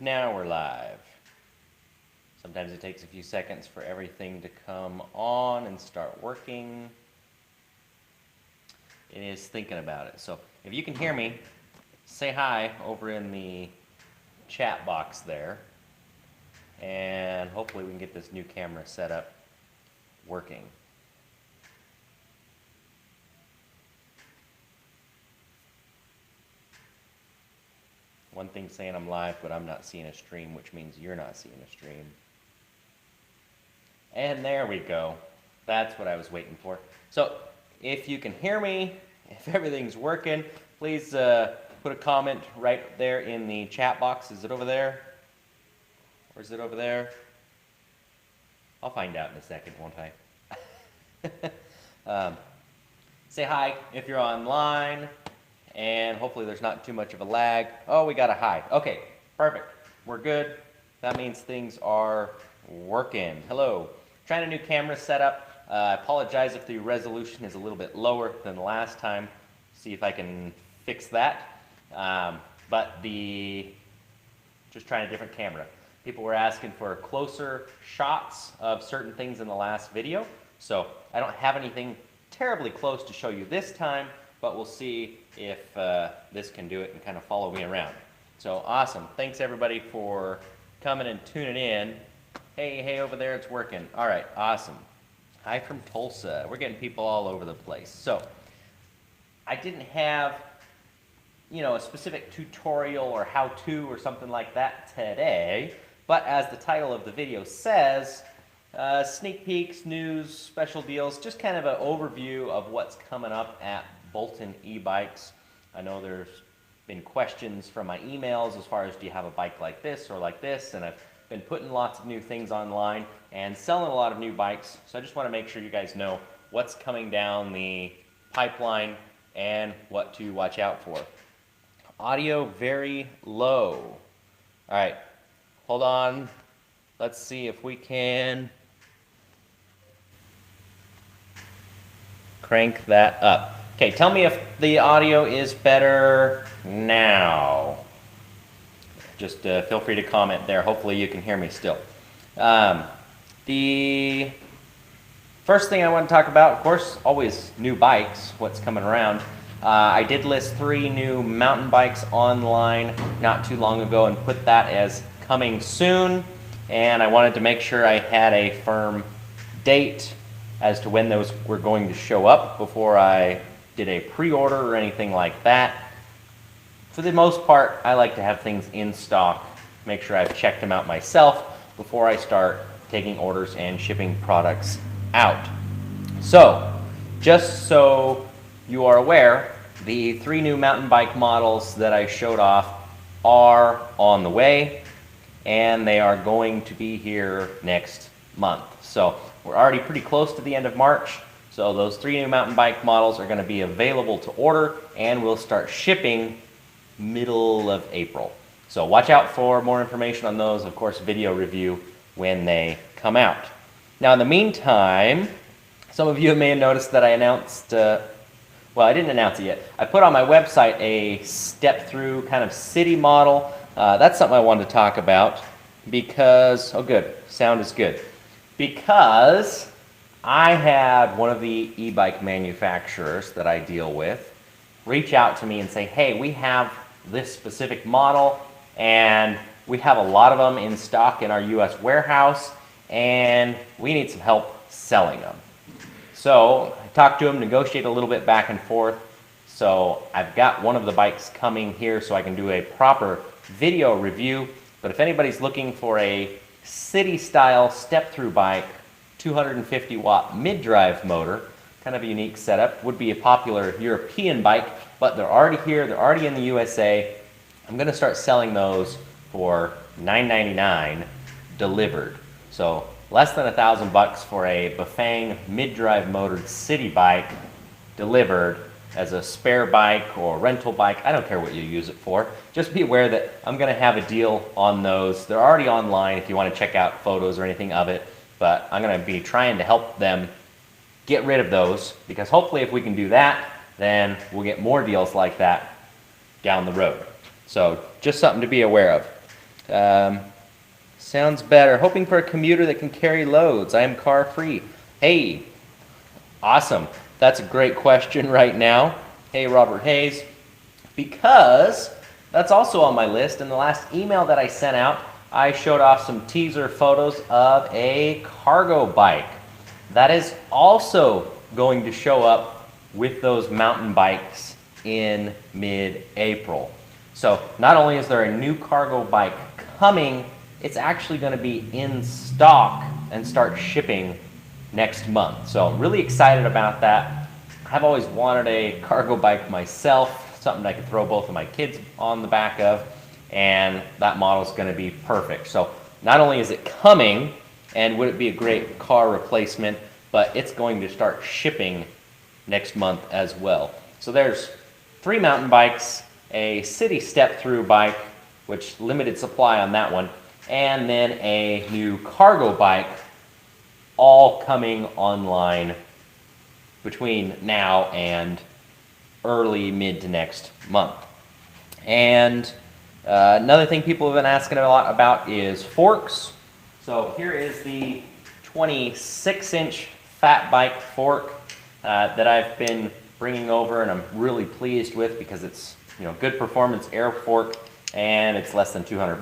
Now we're live. Sometimes it takes a few seconds for everything to come on and start working. It is thinking about it. So if you can hear me, say hi over in the chat box there. And hopefully we can get this new camera set up working. One thing saying I'm live, but I'm not seeing a stream, which means you're not seeing a stream. And there we go. That's what I was waiting for. So if you can hear me, if everything's working, please put a comment right there in the chat box. Is it over there? Or is it over there? I'll find out in a second, won't I? Say hi if you're online. And hopefully there's not too much of a lag. Oh, we got a hi. Okay, perfect. We're good. That means things are working. Hello. Trying a new camera setup. I apologize if the resolution is a little bit lower than the last time. See if I can fix that. Just trying a different camera. People were asking for closer shots of certain things in the last video. So I don't have anything terribly close to show you this time, but we'll see if this can do it and kind of follow me around. So awesome. Thanks everybody for coming and tuning in. Hey, over there, it's working. All right, awesome. Hi from Tulsa. We're getting people all over the place. So I didn't have, a specific tutorial or how-to or something like that today, but as the title of the video says, sneak peeks, news, special deals, just kind of an overview of what's coming up at Bolton Ebikes. I know there's been questions from my emails as far as do you have a bike like this or like this, and I've been putting lots of new things online and selling a lot of new bikes, so I just want to make sure you guys know what's coming down the pipeline and what to watch out for. Audio very low. All right, hold on. Let's see if we can crank that up. Okay, tell me if the audio is better now. Just feel free to comment there. Hopefully you can hear me still. The first thing I want to talk about, of course, always new bikes, what's coming around. I did list 3 new mountain bikes online not too long ago and put that as coming soon. And I wanted to make sure I had a firm date as to when those were going to show up before I did a pre-order or anything like that. For the most part, I like to have things in stock, make sure I've checked them out myself before I start taking orders and shipping products out. So, just so you are aware, the 3 new mountain bike models that I showed off are on the way, and they are going to be here next month. So, we're already pretty close to the end of March. So those 3 new mountain bike models are going to be available to order, and we'll start shipping middle of April. So watch out for more information on those, of course, video review when they come out. Now in the meantime, some of you may have noticed that I announced, well, I didn't announce it yet. I put on my website a step-through kind of city model. That's something I wanted to talk about because, oh good, sound is good. Because I had one of the e-bike manufacturers that I deal with reach out to me and say, hey, we have this specific model and we have a lot of them in stock in our US warehouse and we need some help selling them. So I talked to him, negotiated a little bit back and forth. So I've got one of the bikes coming here so I can do a proper video review. But if anybody's looking for a city-style step-through bike, 250 watt mid-drive motor, kind of a unique setup, would be a popular European bike, but they're already here, they're already in the USA. I'm going to start selling those for $9.99 delivered. So less than $1,000 for a Bafang mid-drive motored city bike delivered as a spare bike or rental bike. I don't care what you use it for. Just be aware that I'm going to have a deal on those. They're already online if you want to check out photos or anything of it. But I'm going to be trying to help them get rid of those because hopefully if we can do that, then we'll get more deals like that down the road. So just something to be aware of. Sounds better. Hoping for a commuter that can carry loads. I am car free. Hey, awesome. That's a great question right now. Hey, Robert Hayes. Because that's also on my list. In the last email that I sent out, I showed off some teaser photos of a cargo bike. That is also going to show up with those mountain bikes in mid-April. So not only is there a new cargo bike coming, it's actually going to be in stock and start shipping next month. So I'm really excited about that. I've always wanted a cargo bike myself, something I could throw both of my kids on the back of, and that model is going to be perfect. So not only is it coming, and would it be a great car replacement, but it's going to start shipping next month as well. So there's 3 mountain bikes, a city step-through bike, which limited supply on that one, and then a new cargo bike, all coming online between now and early mid to next month. And another thing people have been asking a lot about is forks. So here is the 26-inch fat bike fork that I've been bringing over, and I'm really pleased with because it's, you know, good performance air fork, and it's less than $200.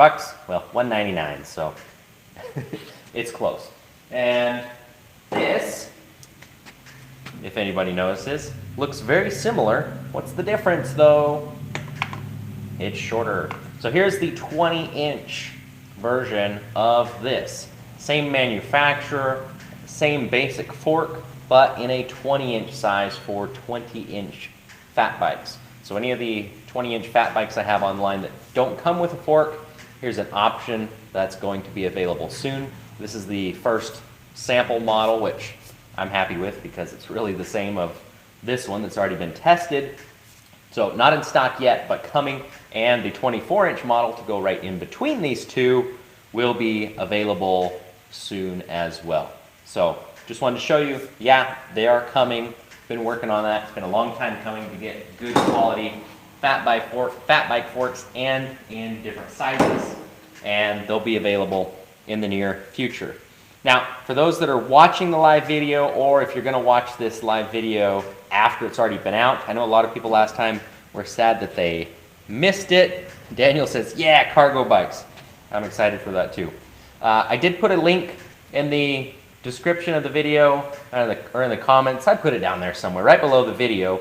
Well, $199, so it's close. And this, if anybody notices, looks very similar. What's the difference though? It's shorter. So here's the 20-inch version of this. Same manufacturer, same basic fork, but in a 20-inch size for 20-inch fat bikes. So any of the 20-inch fat bikes I have online that don't come with a fork, here's an option that's going to be available soon. This is the first sample model, which I'm happy with because it's really the same of this one that's already been tested. So not in stock yet, but coming, and the 24-inch model to go right in between these two will be available soon as well. So just wanted to show you, yeah, they are coming. Been working on that. It's been a long time coming to get good quality fat bike forks, and in different sizes, and they'll be available in the near future. Now, for those that are watching the live video, or if you're going to watch this live video after it's already been out, I know a lot of people last time were sad that they missed it. Daniel says, yeah, cargo bikes. I'm excited for that too. I did put a link in the description of the video, or in the comments. I put it down there somewhere, right below the video.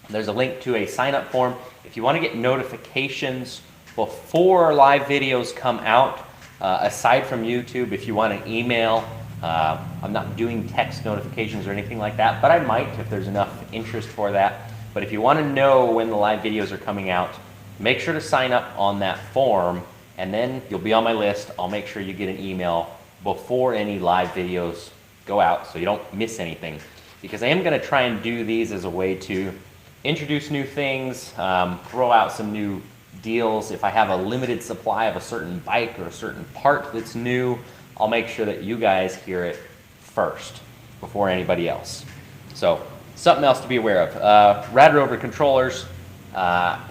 There's a link to a sign-up form. If you want to get notifications before live videos come out, aside from YouTube, if you want an email, I'm not doing text notifications or anything like that, but I might if there's enough interest for that. But if you want to know when the live videos are coming out, make sure to sign up on that form, and then you'll be on my list. I'll make sure you get an email before any live videos go out so you don't miss anything. Because I am going to try and do these as a way to introduce new things, throw out some new deals. If I have a limited supply of a certain bike or a certain part that's new, I'll make sure that you guys hear it first before anybody else. So something else to be aware of. Rad Rover controllers,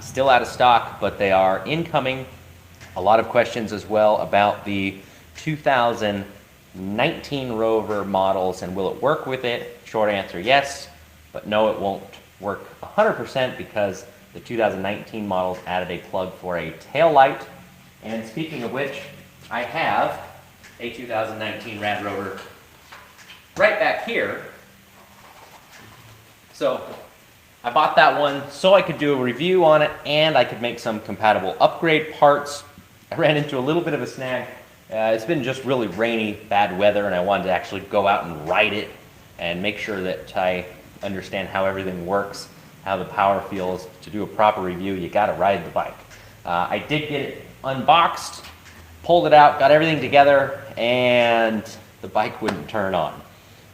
still out of stock, but they are incoming. A lot of questions as well about the 2019 Rover models and will it work with it? Short answer, yes, but no, it won't work 100% because the 2019 models added a plug for a tail light. And speaking of which, I have a 2019 Rad Rover right back here. So I bought that one so I could do a review on it and I could make some compatible upgrade parts. I ran into a little bit of a snag. It's been just really rainy, bad weather, and I wanted to actually go out and ride it and make sure that I understand how everything works, how the power feels. To do a proper review, you got to ride the bike. I did get it unboxed, pulled it out, got everything together, and the bike wouldn't turn on.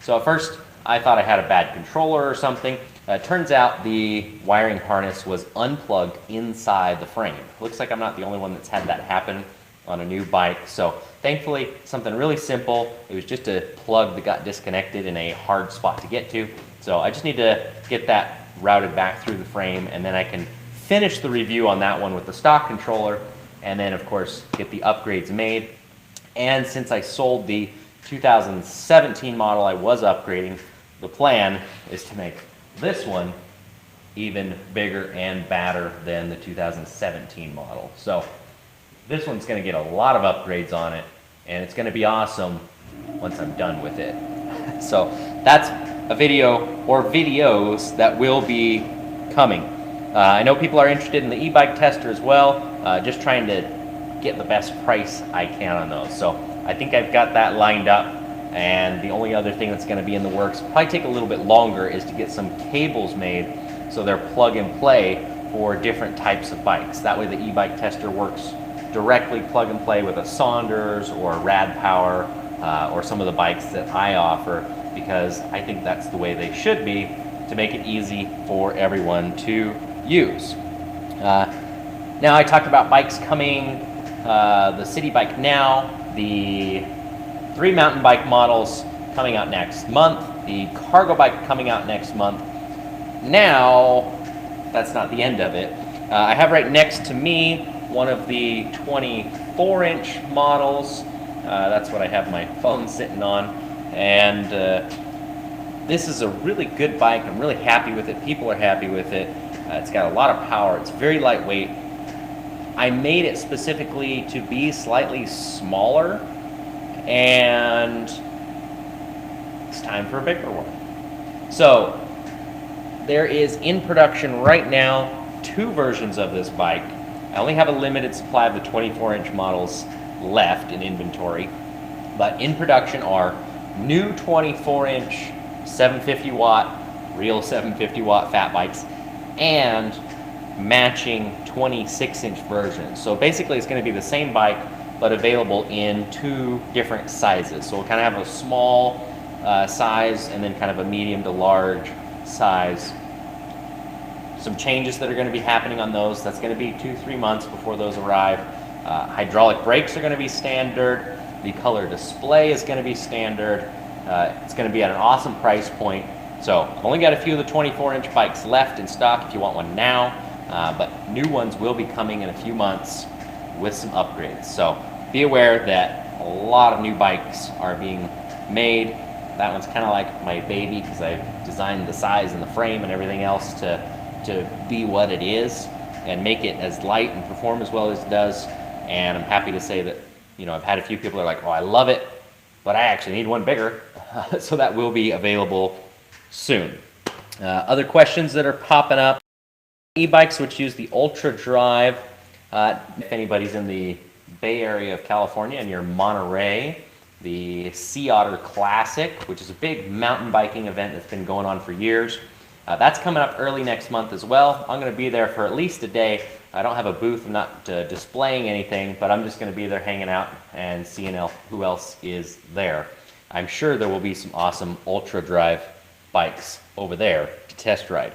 So at first, I thought I had a bad controller or something. Turns out the wiring harness was unplugged inside the frame. Looks like I'm not the only one that's had that happen on a new bike. So thankfully, something really simple. It was just a plug that got disconnected in a hard spot to get to. So I just need to get that routed back through the frame, and then I can finish the review on that one with the stock controller and then of course get the upgrades made. And since I sold the 2017 model I was upgrading, the plan is to make this one even bigger and badder than the 2017 model. So this one's going to get a lot of upgrades on it, and it's going to be awesome once I'm done with it. So that's a video or videos that will be coming. I know people are interested in the e-bike tester as well, just trying to get the best price I can on those. So I think I've got that lined up, and the only other thing that's going to be in the works, probably take a little bit longer, is to get some cables made so they're plug and play for different types of bikes. That way the e-bike tester works directly plug and play with a Saunders or a Rad Power or some of the bikes that I offer, because I think that's the way they should be to make it easy for everyone to use. Now I talked about bikes coming, the City Bike Now, the 3 mountain bike models coming out next month, the cargo bike coming out next month. Now, that's not the end of it. I have right next to me one of the 24-inch models. That's what I have my phone sitting on. And this is a really good bike. I'm really happy with it. People are happy with it. It's got a lot of power. It's very lightweight. I made it specifically to be slightly smaller, and it's time for a bigger one. So there is in production right now 2 versions of this bike. I only have a limited supply of the 24-inch models left in inventory, but in production are new 24-inch 750 watt, real 750 watt fat bikes, and matching 26-inch versions. So basically it's going to be the same bike, but available in 2 different sizes. So we'll kind of have a small size and then kind of a medium to large size. Some changes that are going to be happening on those. That's going to be 2-3 months before those arrive. Hydraulic brakes are going to be standard. The color display is going to be standard. It's going to be at an awesome price point. So I've only got a few of the 24-inch bikes left in stock if you want one now, but new ones will be coming in a few months with some upgrades. So be aware that a lot of new bikes are being made. That one's kind of like my baby because I've designed the size and the frame and everything else to be what it is and make it as light and perform as well as it does. And I'm happy to say that, you know, I've had a few people that are like, oh, I love it, but I actually need one bigger. So that will be available soon. Other questions that are popping up. E-bikes which use the Ultra Drive. If anybody's in the Bay Area of California and you're in Monterey, the Sea Otter Classic, which is a big mountain biking event that's been going on for years. That's coming up early next month as well. I'm going to be there for at least a day. I don't have a booth. I'm not displaying anything, but I'm just going to be there hanging out and seeing who else is there. I'm sure there will be some awesome Ultra Drive bikes over there to test ride.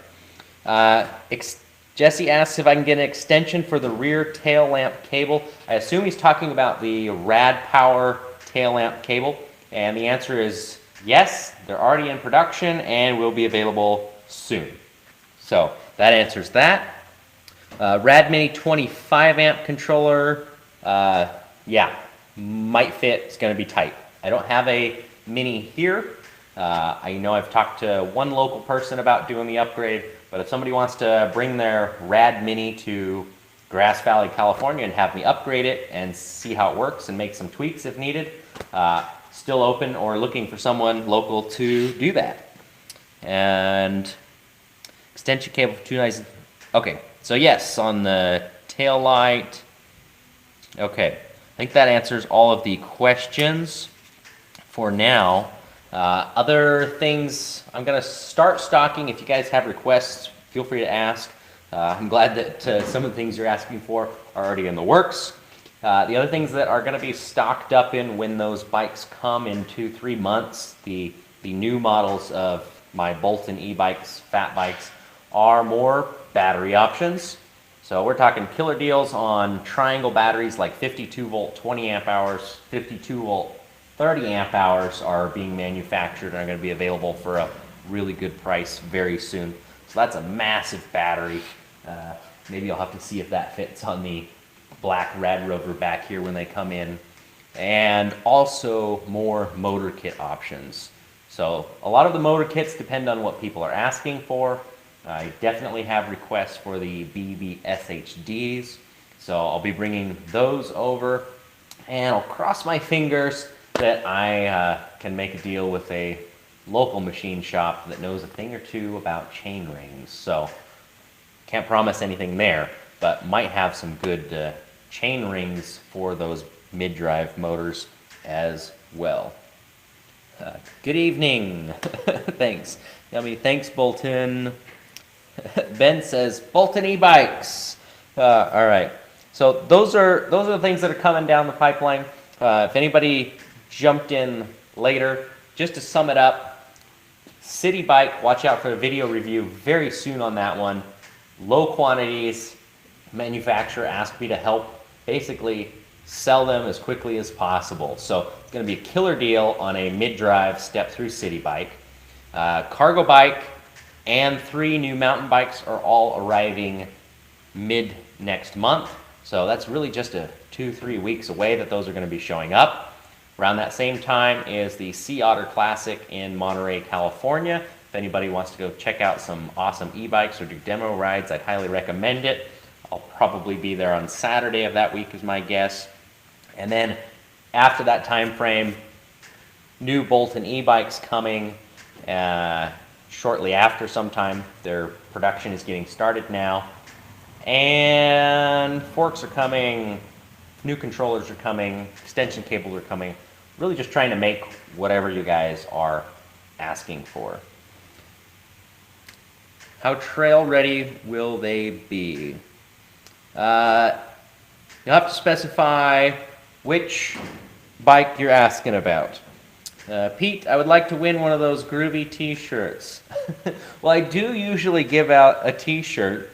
Jesse asks if I can get an extension for the rear tail lamp cable. I assume he's talking about the Rad Power tail lamp cable, and the answer is yes. They're already in production and will be available soon. So that answers that. Rad Mini 25 amp controller, yeah, might fit. It's going to be tight. I don't have a Mini here. I know I've talked to one local person about doing the upgrade, but if somebody wants to bring their Rad Mini to Grass Valley, California and have me upgrade it and see how it works and make some tweaks if needed, still open or looking for someone local to do that. And extension cable for 2 nice. Okay, so yes, on the tail light. Okay, I think that answers all of the questions for now. Other things, I'm going to start stocking. If you guys have requests, feel free to ask. I'm glad that some of the things you're asking for are already in the works. The other things that are going to be stocked up in when those bikes come in 2-3 months, the new models of my Bolton Ebikes, fat bikes, are more battery options. So we're talking killer deals on triangle batteries like 52 volt 20 amp hours, 52 volt 30 amp hours are being manufactured and are going to be available for a really good price very soon. So that's a massive battery. Maybe I'll have to see if that fits on the black Rad Rover back here when they come in, and also more motor kit options. So a lot of the motor kits depend on what people are asking for. I definitely have requests for the BB SHDs, so I'll be bringing those over, and I'll cross my fingers that I can make a deal with a local machine shop that knows a thing or two about chain rings. So can't promise anything there, but might have some good chain rings for those mid-drive motors as well. Good evening. Thanks. Yummy. Thanks, Bolton. Ben says Bolton Ebikes. All right. So those are the things that are coming down the pipeline. If anybody jumped in later, just to sum it up, City Bike, watch out for a video review very soon on that one. Low quantities. Manufacturer asked me to help basically sell them as quickly as possible. So it's going to be a killer deal on a mid-drive step-through city bike. Cargo bike and 3 new mountain bikes are all arriving mid next month. So that's really just 2-3 weeks away that those are going to be showing up. Around that same time is the Sea Otter Classic in Monterey, California. If anybody wants to go check out some awesome e-bikes or do demo rides, I'd highly recommend it. I'll probably be there on Saturday of that week is my guess. And then after that time frame, new Bolton Ebikes coming shortly after sometime. Their production is getting started now. And forks are coming, new controllers are coming, extension cables are coming. Really just trying to make whatever you guys are asking for. How trail ready will they be? You'll have to specify which bike you're asking about. Pete, I would like to win one of those groovy t-shirts. Well, I do usually give out a t-shirt.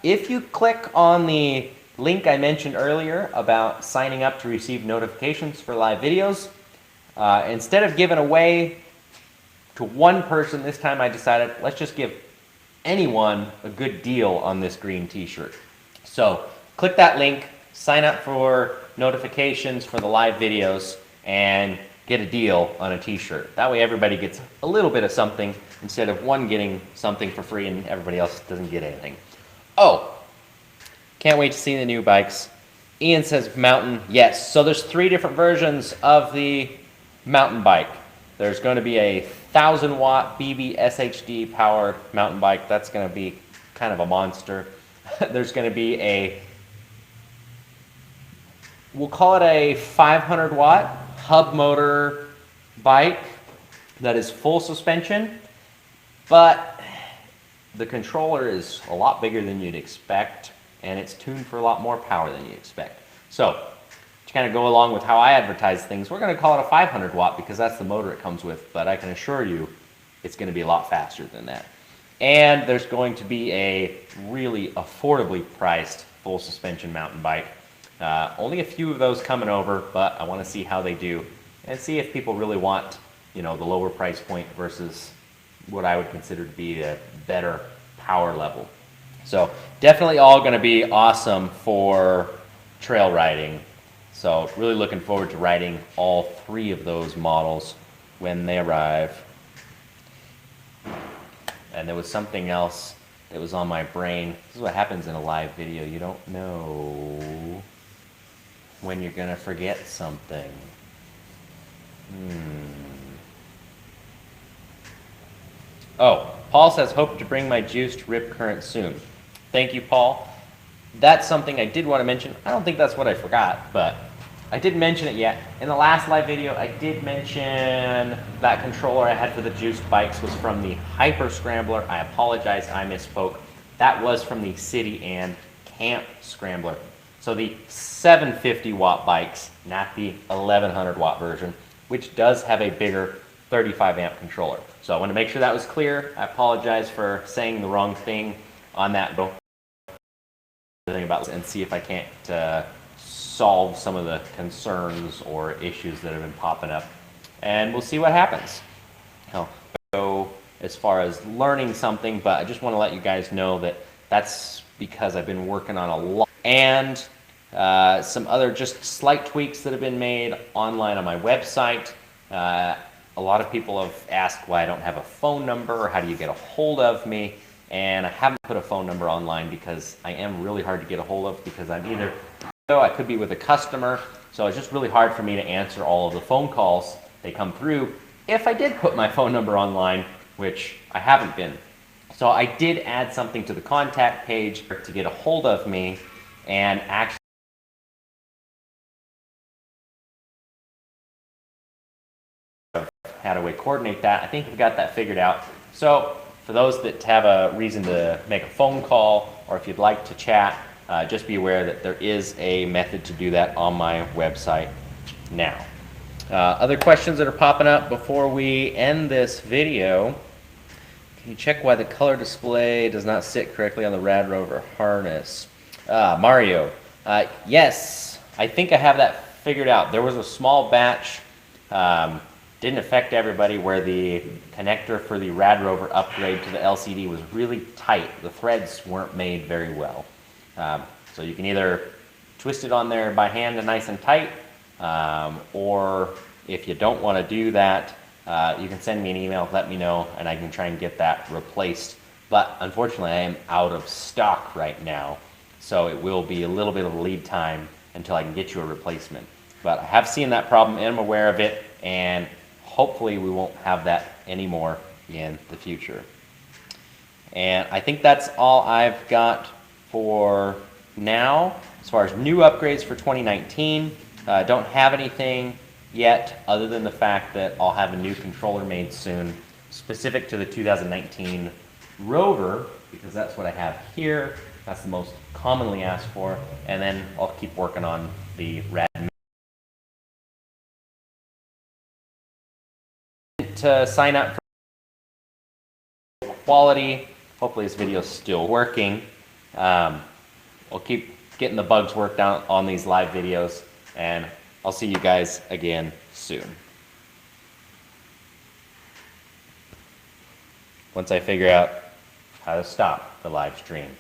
If you click on the link I mentioned earlier about signing up to receive notifications for live videos, instead of giving away to one person, this time I decided let's just give anyone a good deal on this green t-shirt. So click that link, sign up for notifications for the live videos, and get a deal on a t-shirt. That way everybody gets a little bit of something instead of one getting something for free and everybody else doesn't get anything. Oh, can't wait to see the new bikes. Ian says mountain, yes. So there's 3 different versions of the mountain bike. There's going to be a 1,000-watt BB SHD powered mountain bike. That's going to be kind of a monster. There's going to be we'll call it a 500-watt hub motor bike that is full suspension, but the controller is a lot bigger than you'd expect, and it's tuned for a lot more power than you expect. So to kind of go along with how I advertise things, we're going to call it a 500-watt because that's the motor it comes with, but I can assure you it's going to be a lot faster than that. And there's going to be a really affordably priced full suspension mountain bike. Only a few of those coming over, but I want to see how they do and see if people really want, the lower price point versus what I would consider to be a better power level. So definitely all going to be awesome for trail riding. So really looking forward to riding all 3 of those models when they arrive. And there was something else that was on my brain. This is what happens in a live video. You don't know when you're going to forget something. Oh, Paul says, hope to bring my juiced rip current soon. Thank you, Paul. That's something I did want to mention. I don't think that's what I forgot, but I did mention it yet. In the last live video, I did mention that controller I had for the juiced bikes was from the Hyper Scrambler. I apologize, I misspoke. That was from the City and Camp Scrambler. So the 750-watt bikes, not the 1100-watt version, which does have a bigger 35-amp controller. So I want to make sure that was clear. I apologize for saying the wrong thing on that and see if I can't solve some of the concerns or issues that have been popping up. And we'll see what happens. I'll go as far as learning something, but I just want to let you guys know that that's because I've been working on a lot. And Some other just slight tweaks that have been made online on my website. A lot of people have asked why I don't have a phone number or how do you get a hold of me. And I haven't put a phone number online because I am really hard to get a hold of because I'm either, I could be with a customer. So it's just really hard for me to answer all of the phone calls they come through if I did put my phone number online, which I haven't been. So I did add something to the contact page to get a hold of me, and actually how do we coordinate that? I think we've got that figured out. So for those that have a reason to make a phone call, or if you'd like to chat, just be aware that there is a method to do that on my website now. Other questions that are popping up before we end this video. Can you check why the color display does not sit correctly on the Rad Rover harness? Mario, yes, I think I have that figured out. There was a small batch, didn't affect everybody, where the connector for the Rad Rover upgrade to the LCD was really tight. The threads weren't made very well. So you can either twist it on there by hand and nice and tight, or if you don't want to do that, you can send me an email, let me know, and I can try and get that replaced. But unfortunately, I am out of stock right now, so it will be a little bit of a lead time until I can get you a replacement. But I have seen that problem and I'm aware of it, and hopefully we won't have that anymore in the future. And I think that's all I've got for now as far as new upgrades for 2019. Don't have anything yet other than the fact that I'll have a new controller made soon specific to the 2019 Rover, because that's what I have here. That's the most commonly asked for, and then I'll keep working on the Rad. To sign up for quality, hopefully this video is still working. We'll keep getting the bugs worked out on these live videos, and I'll see you guys again soon. Once I figure out how to stop the live stream.